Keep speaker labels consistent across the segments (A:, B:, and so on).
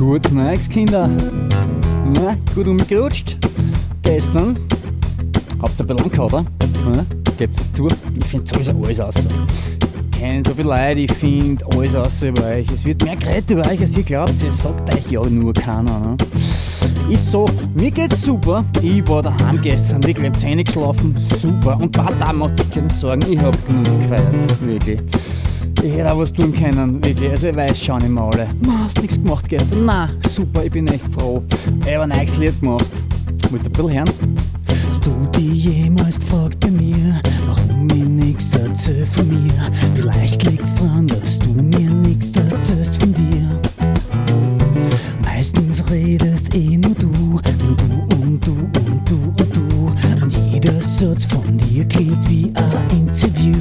A: Gut, nice, Kinder. Na, gut umgerutscht. Gestern habt ihr ein bisschen angehört, oder? Gebt es zu. Ich finde sowieso alles aus. Ich kenne so viele Leute, ich finde alles aus über euch. Es wird mehr geredet über euch, als ihr glaubt. Ihr sagt euch ja nur keiner. Ne? Ist so, mir geht's super. Ich war daheim gestern, wirklich Zähne geschlafen, super. Und passt auch, macht euch keine Sorgen, ich hab genug gefeiert, wirklich. Ich hätte auch was tun können, wirklich. Also ich weiß schon immer alle. Hast nichts gemacht gestern? Nein, super, ich bin echt froh. Ich habe ein neues Lied gemacht. Willst du ein bisschen hören?
B: Hast du dich jemals gefragt bei mir, warum ich nichts erzähl von mir? Vielleicht liegt's dran, dass du mir nichts erzählst von dir. Meistens redest eh nur du und du und du und du. Und jeder Satz von dir klingt wie ein Interview.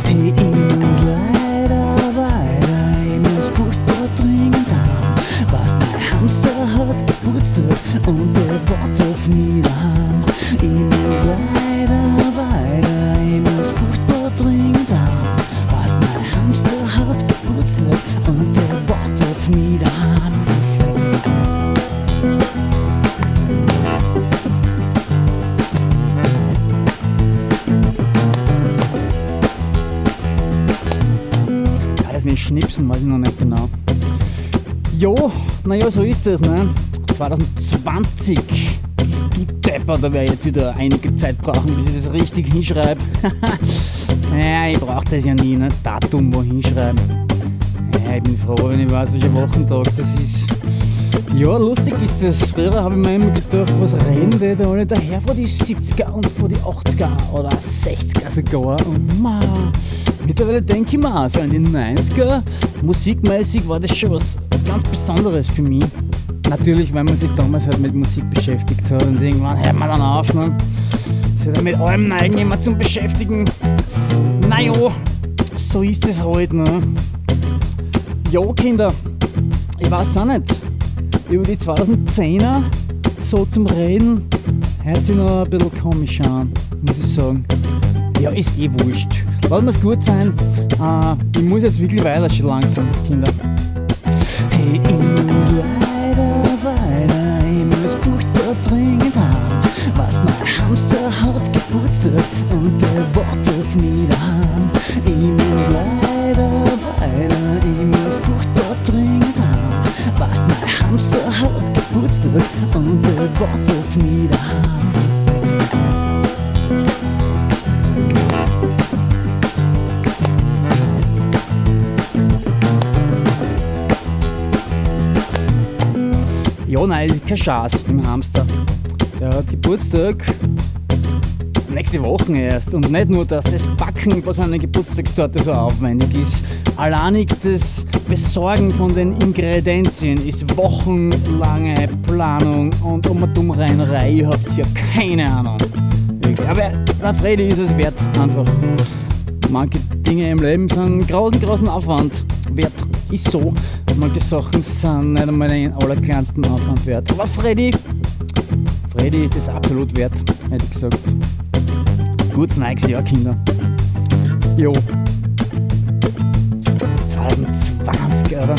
B: Hey, ich muss leider weiter, ich muss furchtbar dringend haben. Was, mein Hamster hat Geburtstag und der wartet auf mich daheim. Ich muss leider weiter, ich muss furchtbar dringend haben. Was, mein Hamster hat Geburtstag und der wartet auf mich daheim.
A: Mit Schnipsen, weiß ich noch nicht genau. Jo, naja, so ist es, ne? 2020 ist du Depper, da werde ich jetzt wieder einige Zeit brauchen, bis ich das richtig hinschreibe. Ja, ich brauche das ja nie, ne? Datum wo hinschreiben. Ja, ich bin froh, wenn ich weiß, welcher Wochentag das ist. Ja, lustig ist das. Früher habe ich mir immer gedacht, was reden die da alle daher vor die 70er und vor die 80er oder 60er sogar. Und mittlerweile denke ich mir auch, so in den 90er, musikmäßig war das schon was ganz Besonderes für mich. Natürlich, weil man sich damals halt mit Musik beschäftigt hat und irgendwann hört man dann auf, ne? Sich dann mit allem Neigen immer zum Beschäftigen. Naja, so ist es halt, ne? Jo, Kinder, ich weiß auch nicht. Über die 2010er so zum Reden hört sich noch ein bisschen komisch an, muss ich sagen. Ja, ist eh wurscht. Lass mir's gut sein. Ich muss jetzt wirklich weiter schon langsam, Kinder.
B: Hey, ich muss leider weiter, ich muss furchtbar dringend haben. Was, mein Hamster hat Geburtstag und der wartet auf mich daheim. Ich muss leider weiter, ich muss furchtbar dringend haben. Was, mein Hamster hat Geburtstag und der wartet auf mich daheim.
A: Ja, nein, ist kein Schatz mit dem Hamster. Der hat Geburtstag nächste Woche erst. Und nicht nur, dass das Backen von seiner Geburtstagstorte so aufwendig ist. Alleinig das Besorgen von den Ingredienzien ist wochenlange Planung und Reinerei. Ihr habt ja keine Ahnung. Wirklich. Aber der Freddy ist es wert, einfach. Manche Dinge im Leben sind großen Aufwand wert. Ist so. Manche Sachen sind nicht einmal den allerkleinsten Aufwand wert. Aber Freddy ist es absolut wert, hätte ich gesagt. Gutes neues Jahr, Kinder. Jo. 2020, oder?